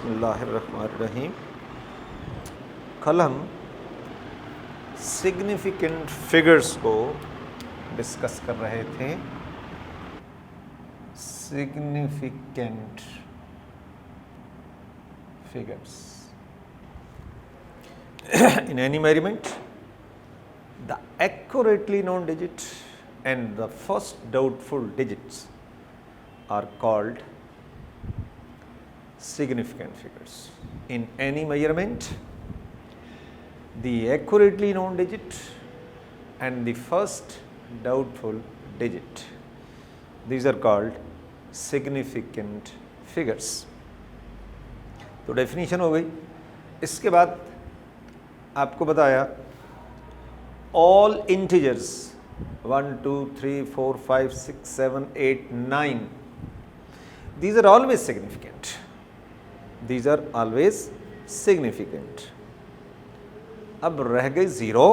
बिस्मिल्लाहिर्रहमानिर्रहीम। कल हम सिग्निफिकेंट फिगर्स को डिस्कस कर रहे थे। Significant figures in any measurement, the accurately known digit and the first doubtful digits are called significant figures. In any measurement, the accurately known digit and the first doubtful digit, these are called significant figures. तो definition हो गई। इसके बाद आपको बताया all integers 1 2 3 4 5 6 7 8 9, these are always significant. These are always significant. अब रह गई जीरो,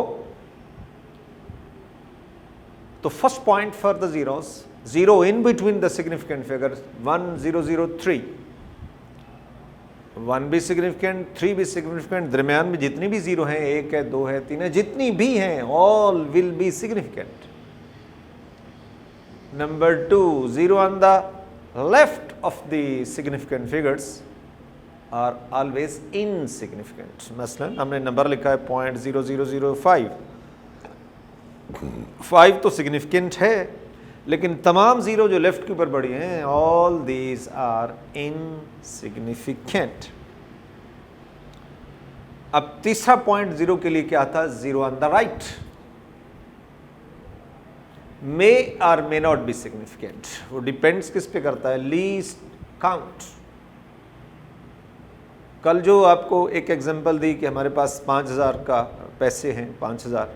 तो first point for the zeros, zero in between the significant figure 1 0 0 3, 1 भी सिग्निफिकेंट, 3 भी सिग्निफिकेंट, दरमियान में जितनी भी जीरो हैं, 1 है 2 है 3 है, जितनी भी हैं, all will be significant. Number 2, zero on the left of the significant figures are always insignificant. मसलन हमने नंबर लिखा है 0.0005, 5 तो सिग्निफिकेंट है, लेकिन तमाम जीरो जो लेफ्ट के ऊपर पड़ी हैं, ऑल दीज आर इनसिग्निफिकेंट. अब तीसरा पॉइंट जीरो के लिए क्या था? जीरो ऑन द राइट मे और मे नॉट बी सिग्निफिकेंट. वो डिपेंड्स किस पे करता है? Least count. कल जो आपको एक एग्जांपल दी कि हमारे पास 5000 का पैसे हैं, 5000,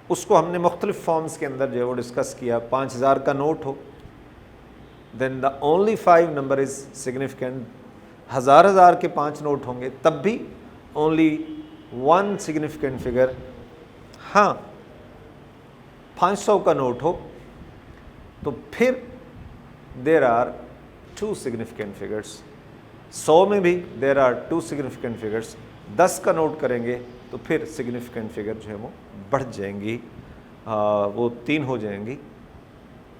उसको हमने मुख्तलिफ फॉर्म्स के अंदर जो है वो डिस्कस किया. 5000 का नोट हो, then the only 5 number is significant. हज़ार के 5 नोट होंगे तब भी ओनली 1 सिग्निफिकेंट फिगर. हाँ, 500 का नोट हो तो फिर देर आर 2 सिग्निफिकेंट फिगर्स. 100 में भी देर आर 2 सिग्निफिकेंट फिगर्स. 10 का नोट करेंगे तो फिर सिग्निफिकेंट फिगर जो है वो बढ़ जाएंगी, वो 3 हो जाएंगी.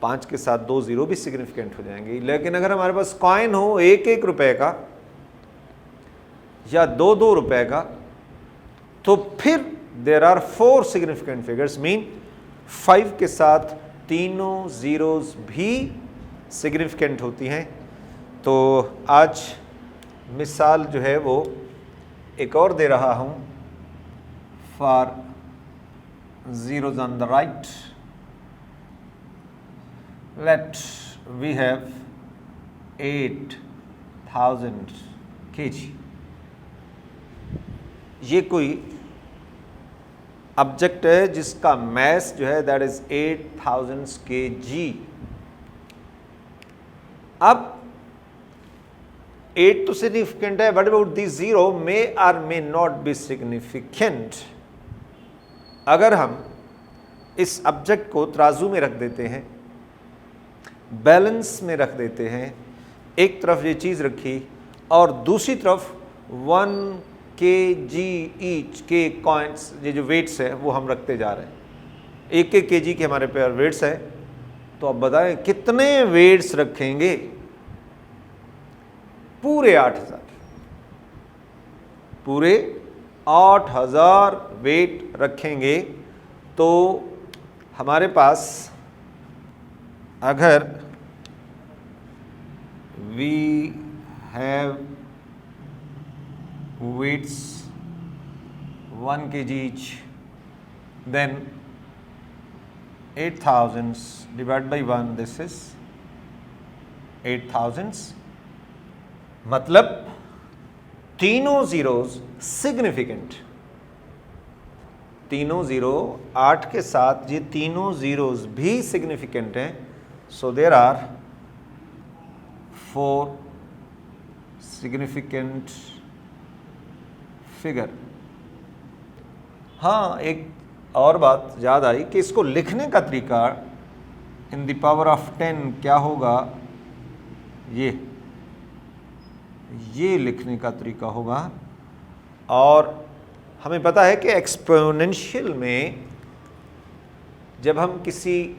5 के साथ 2 जीरो भी सिग्निफिकेंट हो जाएंगी. लेकिन अगर हमारे पास कॉइन हो 1-1 रुपए का या 2-2 रुपए का, तो फिर there are 4 significant figures. Mean 5 के साथ तीनों जीरोस भी सिग्निफिकेंट होती हैं. तो आज मिसाल जो है वो एक और दे रहा हूँ. For zeros on the right, let we have 8000 kg. ये कोई ऑब्जेक्ट है जिसका मैस जो है दैट इज 8000 kg. अब 8 तो सिग्निफिकेंट है, बट अबाउट दिस जीरो मे और मे नॉट बी सिग्निफिकेंट. अगर हम इस ऑब्जेक्ट को तराजू में रख देते हैं, बैलेंस में रख देते हैं, एक तरफ ये चीज़ रखी और दूसरी तरफ 1 kg ईच के कॉइंस, ये जो वेट्स है वो हम रखते जा रहे हैं. 1-1 kg के हमारे पे वेट्स है. तो अब बताएं कितने वेट्स रखेंगे? पूरे 8000. पूरे 8000 वेट रखेंगे. तो हमारे पास अगर we have weights 1 kg each, then 8000 divided by 1, this is 8000. मतलब तीनों जीरोस सिग्निफिकेंट. तीनों जीरो 8 के साथ ये तीनों जीरोस भी सिग्निफिकेंट हैं. So there are 4 significant figure. हाँ, एक और बात याद आई कि इसको लिखने का तरीका इन द पावर ऑफ 10 क्या होगा? ये ये लिखने का तरीका होगा। और हमें पता है कि एक्सपोनेंशियल में जब हम किसी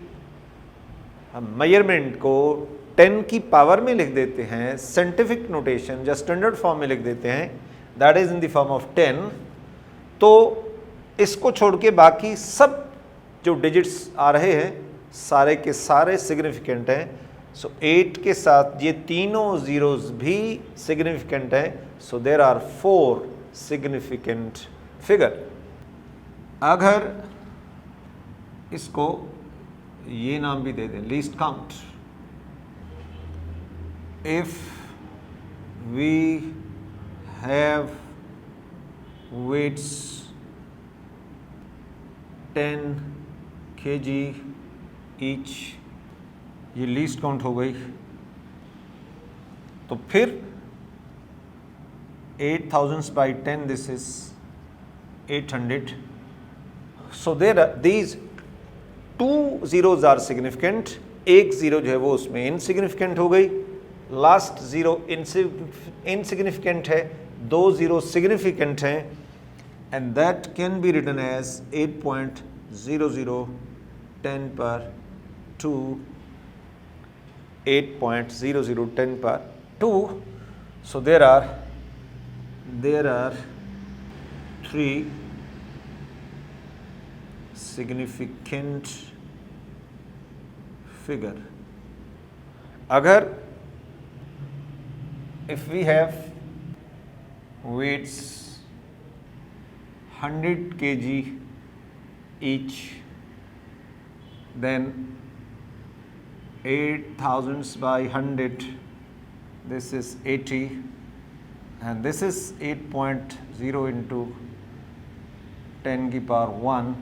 मेजरमेंट को 10 की पावर में लिख देते हैं, साइंटिफिक नोटेशन या स्टैंडर्ड फॉर्म में लिख देते हैं, that is in the form of 10, तो इसको छोड़ के बाकी सब जो डिजिट्स आ रहे हैं सारे के सारे सिग्निफिकेंट हैं। सो 8 के साथ ये तीनों ज़ीरोज़ भी सिग्निफिकेंट हैं। So there are 4 significant figure. अगर इसको ये नाम भी दे दें, least count, if we have weights 10 kg each, ये लीस्ट काउंट हो गई। तो फिर 8000 by 10, this is 800। So there these 2 zeros are significant, एक ज़ीरो जो है वो उसमें इनसिग्निफिकेंट हो गई, लास्ट ज़ीरो इनसिग्निफिकेंट है, 2 ज़ीरो सिग्निफिकेंट हैं, and that can be written as 8.0010 पर 2, 8.0010 पर 2। So there are 3 significant figure. अगर if we have weights 100 kg each, then 8000 by 100, this is 80, and this is 8.0 into 10 की power 1.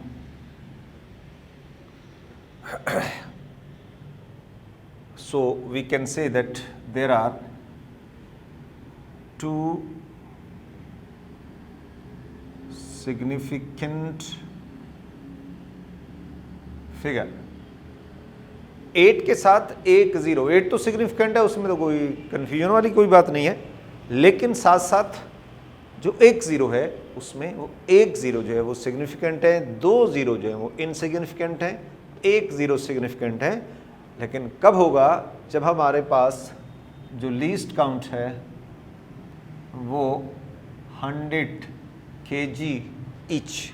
So we can say that there are 2 significant figure। 8 के साथ एक zero, 8 तो significant है, उसमें तो कोई कन्फ्यूजन वाली कोई बात नहीं है, लेकिन साथ साथ जो एक ज़ीरो है उसमें वो एक ज़ीरो जो है वो सिग्निफिकेंट है, 2 ज़ीरो जो है वो इनसिग्निफिकेंट है, एक ज़ीरो सिग्निफिकेंट है। लेकिन कब होगा? जब हमारे पास जो लीस्ट काउंट है वो 100 kg ईच।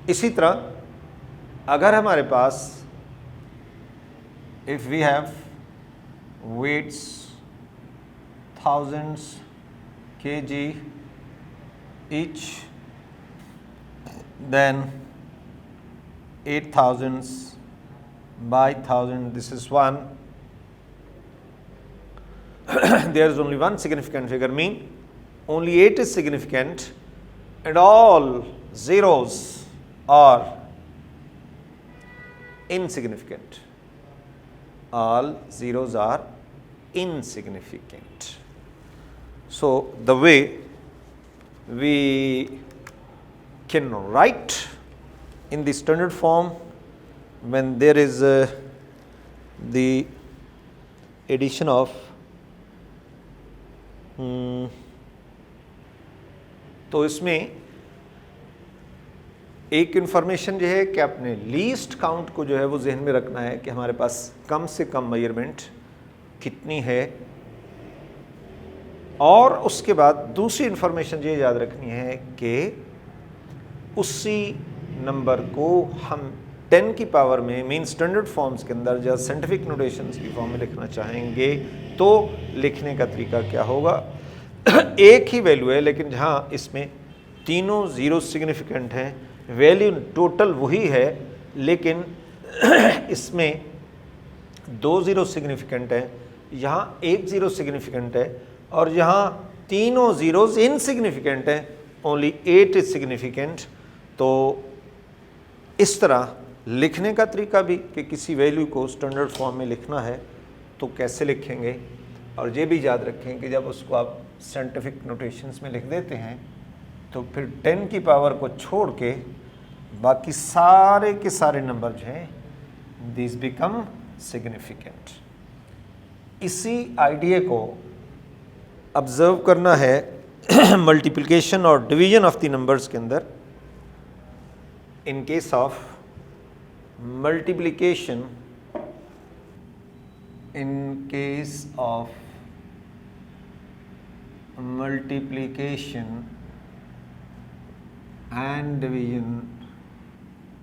इसी तरह अगर हमारे पास if we have weights thousands kg each, then 8000 by 1000, this is 1. There is only one significant figure, mean only 8 is significant and all zeros are insignificant. All zeros are insignificant. So the way we can write in the standard form when there is the addition of तो इसमें एक information जो है कि अपने least count को जो है वो जहन में रखना है कि हमारे पास कम से कम मेजरमेंट कितनी है, और उसके बाद दूसरी इन्फॉर्मेशन ये याद रखनी है कि उसी नंबर को हम 10 की पावर में मीन स्टैंडर्ड फॉर्म्स के अंदर या साइंटिफिक नोटेशंस की फॉर्म में लिखना चाहेंगे तो लिखने का तरीका क्या होगा? एक ही वैल्यू है लेकिन जहाँ इसमें तीनों ज़ीरो सिग्निफिकेंट हैं, वैल्यू टोटल वही है लेकिन इसमें 2 ज़ीरो सिग्निफिकेंट है, यहाँ 1 ज़ीरो सिग्निफिकेंट है, और यहाँ तीनों ज़ीरोज़ इनसिग्निफिकेंट हैं, ओनली 8 इज सिग्निफिकेंट। तो इस तरह लिखने का तरीका भी कि किसी वैल्यू को स्टैंडर्ड फॉर्म में लिखना है तो कैसे लिखेंगे, और ये भी याद रखें कि जब उसको आप साइंटिफिक नोटेशंस में लिख देते हैं तो फिर 10 की पावर को छोड़ के बाकी सारे के सारे नंबर जो हैं दिस बिकम सिग्निफिकेंट। इसी आइडिया को ऑब्जर्व करना है मल्टीप्लिकेशन और डिवीजन ऑफ द नंबर्स के अंदर। In case of multiplication, in case of multiplication and division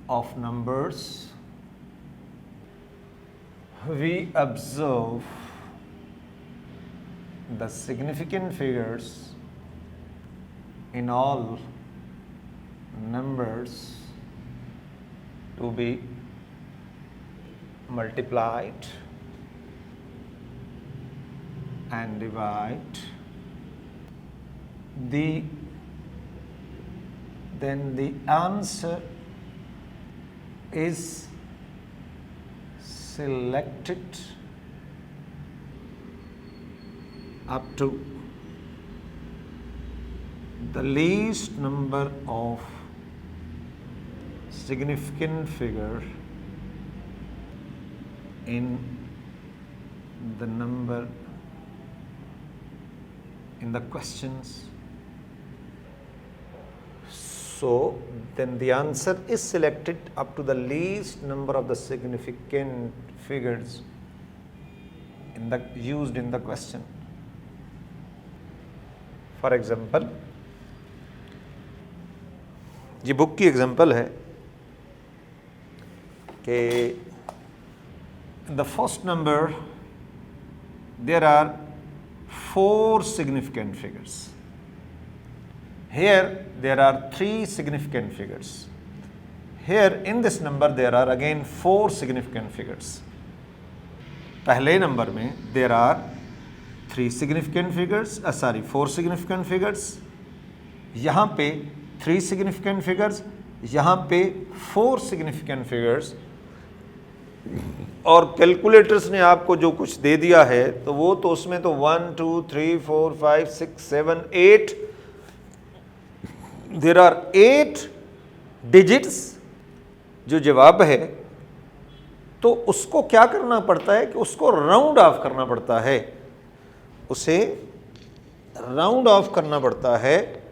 of numbers, we observe the significant figures in all numbers to be multiplied and divide then the answer is selected up to the least number of significant figure in the number in the questions. So then the answer is selected up to the least number of the significant figures used in the question. For example, ये book की example है कि in the first number there are 4 significant figures. Here there are 3 significant figures. Here in this number there are again 4 significant figures. पहले number में there are 4 significant figures. यहाँ पे 3 significant figures, यहाँ पे 4 significant figures. और calculators ने आपको जो कुछ दे दिया है तो वो तो उसमें तो 1 2 3 4 5 6 7 8 देयर आर 8 डिजिट्स जो जवाब है। तो उसको क्या करना पड़ता है कि उसको राउंड ऑफ करना पड़ता है, उसे राउंड ऑफ करना पड़ता है।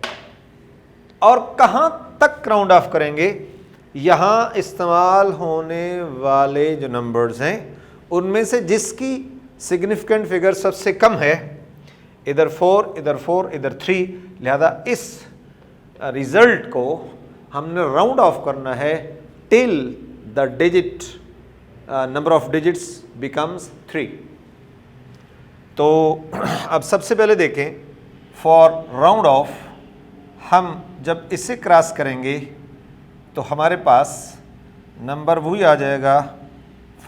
और कहाँ तक राउंड ऑफ करेंगे? यहाँ इस्तेमाल होने वाले जो नंबर्स हैं उनमें से जिसकी सिग्निफिकेंट फिगर सबसे कम है, इधर 4 इधर 4 इधर 3, लिहाजा इस रिजल्ट को हमने राउंड ऑफ करना है till the digit number of digits becomes 3। तो अब सबसे पहले देखें, फॉर राउंड ऑफ हम जब इसे क्रॉस करेंगे तो हमारे पास नंबर वही आ जाएगा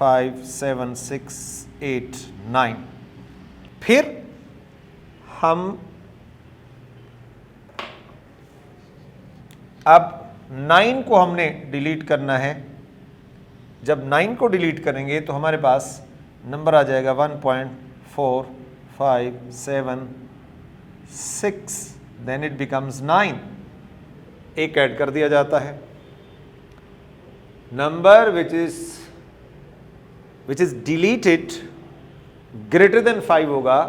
5 7 6 8 9। फिर हम अब 9 को हमने डिलीट करना है। जब 9 को डिलीट करेंगे तो हमारे पास नंबर आ जाएगा 1.4 5 7 6, देन इट बिकम्स 9। एक ऐड कर दिया जाता है। Number which is deleted greater than 5 होगा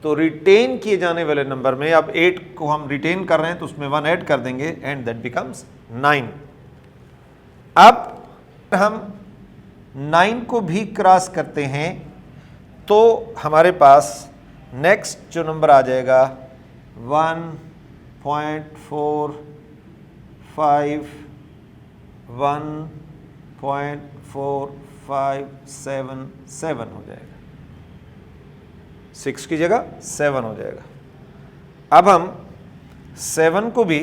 तो रिटेन किए जाने वाले नंबर में, अब 8 को हम रिटेन कर रहे हैं तो उसमें 1 ऐड कर देंगे एंड दैट बिकम्स 9। अब हम 9 को भी क्रॉस करते हैं तो हमारे पास नेक्स्ट जो नंबर आ जाएगा 1.4577 हो जाएगा, 6 की जगह 7 हो जाएगा। अब हम 7 को भी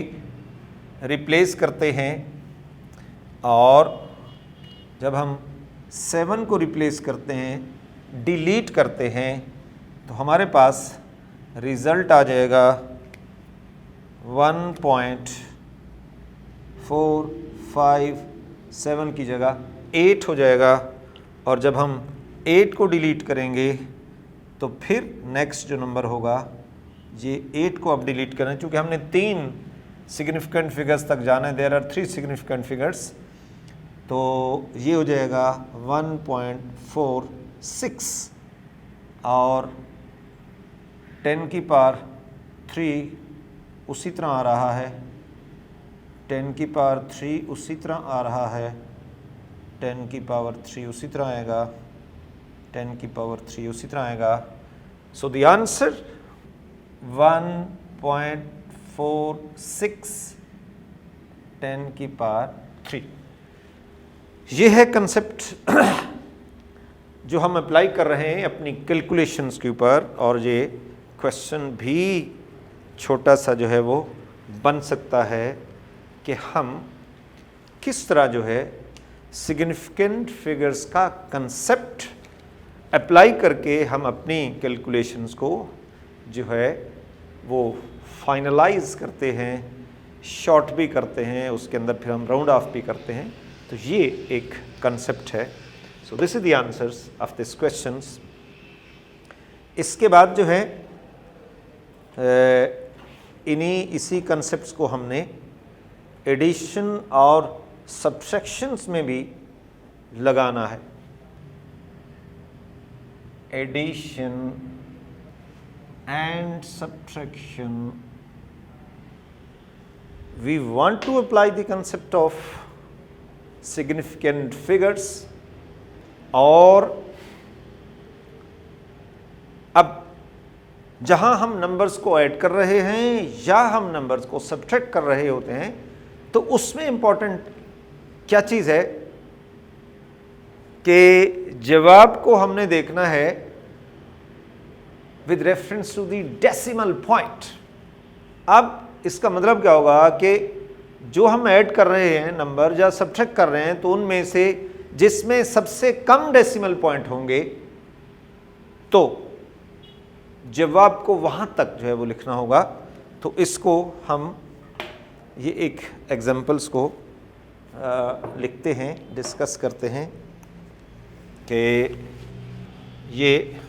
रिप्लेस करते हैं और जब हम 7 को रिप्लेस करते हैं, डिलीट करते हैं, तो हमारे पास रिज़ल्ट आ जाएगा 1.457 की जगह 8 हो जाएगा। और जब हम 8 को डिलीट करेंगे तो फिर नेक्स्ट जो नंबर होगा, ये 8 को अब डिलीट करना है क्योंकि हमने 3 सिग्निफिकेंट फिगर्स तक जाना है, देयर आर 3 सिग्निफिकेंट फिगर्स, तो ये हो जाएगा 1.46 और 10 की पावर 3 उसी तरह आ रहा है, 10 की पावर 3 उसी तरह आ रहा है, 10 की पावर 3 उसी तरह आएगा, 10 की पावर 3 उसी तरह आएगा। सो द आंसर 1.46 10 की पावर 3। ये है कंसेप्ट जो हम अप्लाई कर रहे हैं अपनी कैलकुलेशंस के ऊपर, और ये क्वेश्चन भी छोटा सा जो है वो बन सकता है कि हम किस तरह जो है सिग्निफिकेंट फिगर्स का कंसेप्ट अप्लाई करके हम अपनी कैलकुलेशंस को जो है वो फाइनलाइज करते हैं, शॉर्ट भी करते हैं, उसके अंदर फिर हम राउंड ऑफ भी करते हैं। तो ये एक कंसेप्ट है। So this is the answers of this questions. इसके बाद जो है इसी कंसेप्ट्स को हमने एडिशन और सब्ट्रैक्शंस में भी लगाना है। Addition and subtraction, we want to apply the concept of significant figures, और अब जहां हम नंबर्स को ऐड कर रहे हैं या हम नंबर्स को सब्ट्रैक्ट कर रहे होते हैं, तो उसमें इंपॉर्टेंट क्या चीज़ है कि जवाब को हमने देखना है with reference to the decimal point. अब इसका मतलब क्या होगा कि जो हम ऐड कर रहे हैं नंबर या सब्ट्रैक्ट कर रहे हैं, तो उनमें से जिसमें सबसे कम डेसिमल पॉइंट होंगे तो जवाब को वहां तक जो है वो लिखना होगा। तो इसको हम ये एक एग्जाम्पल्स को लिखते हैं, डिस्कस करते हैं कि ये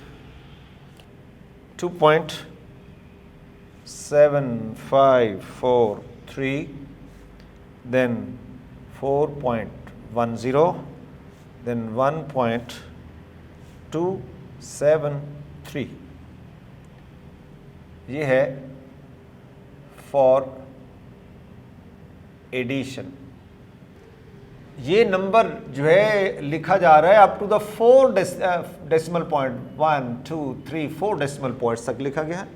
2.7543, then 4.10, then 1.273, ये है फॉर एडिशन। ये नंबर जो है लिखा जा रहा है up to the 4 decimal point, 1 2 3 4 decimal points तक लिखा गया है।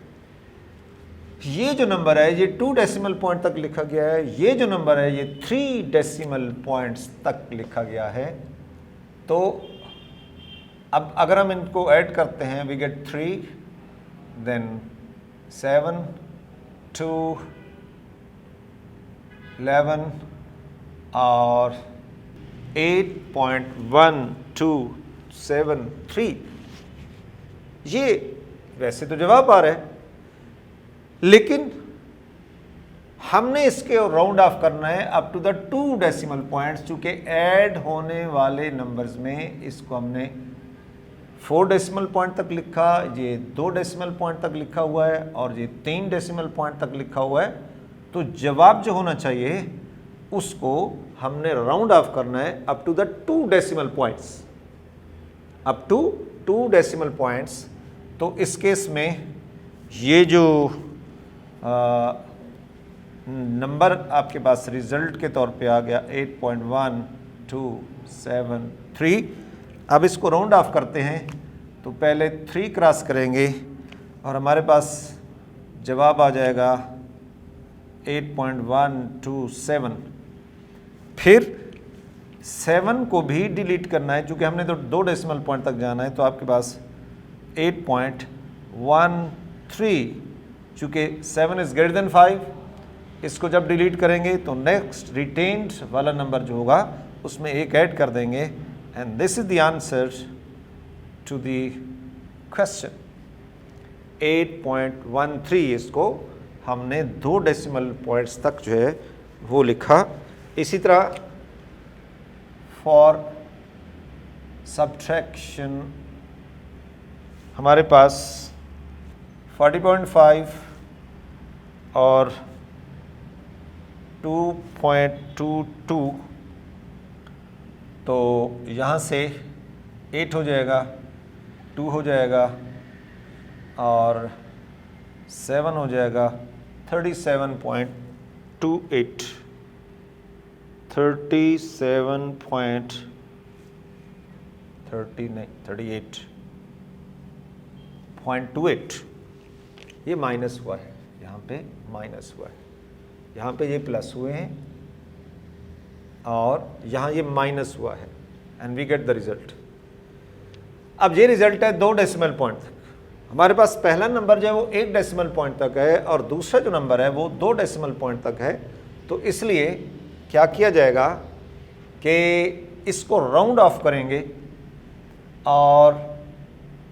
ये जो नंबर है ये 2 डेसिमल पॉइंट तक लिखा गया है। ये जो नंबर है ये 3 डेसिमल पॉइंट्स तक लिखा गया है। तो अब अगर हम इनको ऐड करते हैं, वी गेट 3, देन 7, 2, 11 और 8.1273। ये वैसे तो जवाब आ रहा है, लेकिन हमने इसके राउंड ऑफ करना है up to the 2 decimal points. चूंकि ऐड होने वाले नंबर्स में इसको हमने 4 डेसिमल पॉइंट तक लिखा, ये 2 डेसिमल पॉइंट तक लिखा हुआ है और ये 3 डेसिमल पॉइंट तक लिखा हुआ है। तो जवाब जो होना चाहिए उसको हमने राउंड ऑफ करना है up to the 2 decimal points, up to 2 decimal points. तो इस केस में ये जो नंबर आपके पास रिजल्ट के तौर पे आ गया 8.1273। अब इसको राउंड ऑफ करते हैं, तो पहले 3 क्रॉस करेंगे और हमारे पास जवाब आ जाएगा 8.127। फिर 7 को भी डिलीट करना है, क्योंकि हमने तो 2 डेसिमल पॉइंट तक जाना है। तो आपके पास 8.13, चूँकि 7 इज़ ग्रेटर देन 5, इसको जब डिलीट करेंगे तो नेक्स्ट रिटेन्ड वाला नंबर जो होगा उसमें 1 ऐड कर देंगे। And this is the answer to the question 8.13। इसको हमने 2 डेसिमल पॉइंट्स तक जो है वो लिखा। इसी तरह फॉर सब्ट्रैक्शन हमारे पास 40.5 और 2.22, तो यहाँ से 8 हो जाएगा, 2 हो जाएगा और 7 हो जाएगा 37.28, 38.28 ये माइनस हुआ है, यहाँ पे माइनस हुआ है, यहाँ पे ये प्लस हुए हैं और यहाँ ये माइनस हुआ है and we get the result. अब ये रिजल्ट है 2 डेसिमल पॉइंट तक। हमारे पास पहला नंबर जो है वो 1 डेसिमल पॉइंट तक है और दूसरा जो नंबर है वो 2 डेसिमल पॉइंट तक है। तो इसलिए क्या किया जाएगा कि इसको राउंड ऑफ करेंगे और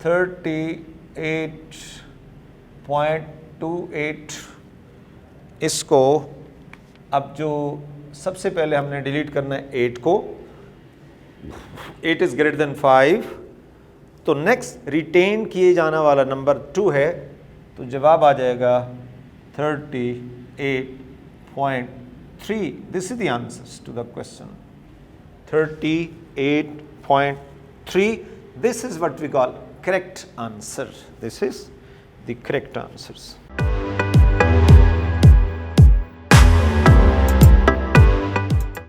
38.28 इसको, अब जो सबसे पहले हमने डिलीट करना है 8 को, 8 इज ग्रेटर देन 5, तो नेक्स्ट रिटेन किए जाना वाला नंबर 2 है, तो जवाब आ जाएगा 38.3। This is the answers to the question 38.3। This is what we call correct answer, this is the correct answers.